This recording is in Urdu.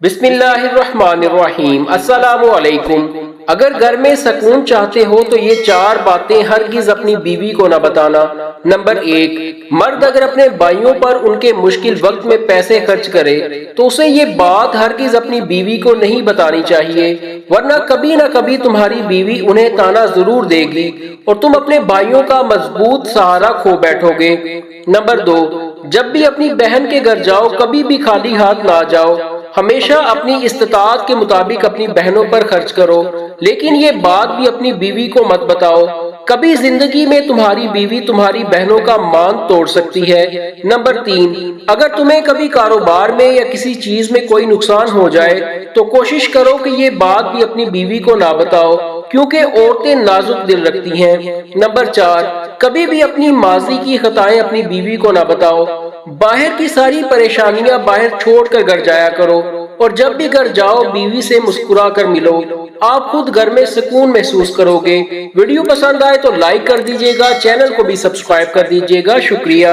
بسم اللہ الرحمن الرحیم۔ السلام علیکم۔ اگر گھر میں سکون چاہتے ہو تو یہ 4 باتیں ہرگز اپنی بیوی کو نہ بتانا۔ نمبر 1، مرد اگر اپنے بھائیوں پر ان کے مشکل وقت میں پیسے خرچ کرے تو اسے یہ بات ہرگز اپنی بیوی کو نہیں بتانی چاہیے، ورنہ کبھی نہ کبھی تمہاری بیوی انہیں تانا ضرور دے گی اور تم اپنے بھائیوں کا مضبوط سہارا کھو بیٹھو گے۔ نمبر 2، جب بھی اپنی بہن کے گھر جاؤ کبھی بھی خالی ہاتھ نہ جاؤ، ہمیشہ اپنی استطاعت کے مطابق اپنی بہنوں پر خرچ کرو، لیکن یہ بات بھی اپنی بیوی کو مت بتاؤ، کبھی زندگی میں تمہاری بیوی تمہاری بہنوں کا مان توڑ سکتی ہے۔ نمبر 3، اگر تمہیں کبھی کاروبار میں یا کسی چیز میں کوئی نقصان ہو جائے تو کوشش کرو کہ یہ بات بھی اپنی بیوی کو نہ بتاؤ، کیونکہ عورتیں نازک دل رکھتی ہیں۔ نمبر 4، کبھی بھی اپنی ماضی کی خطائیں اپنی بیوی کو نہ بتاؤ، باہر کی ساری پریشانیاں باہر چھوڑ کر گھر جایا کرو، اور جب بھی گھر جاؤ بیوی سے مسکرا کر ملو، آپ خود گھر میں سکون محسوس کرو گے۔ ویڈیو پسند آئے تو لائک کر دیجیے گا، چینل کو بھی سبسکرائب کر دیجیے گا۔ شکریہ۔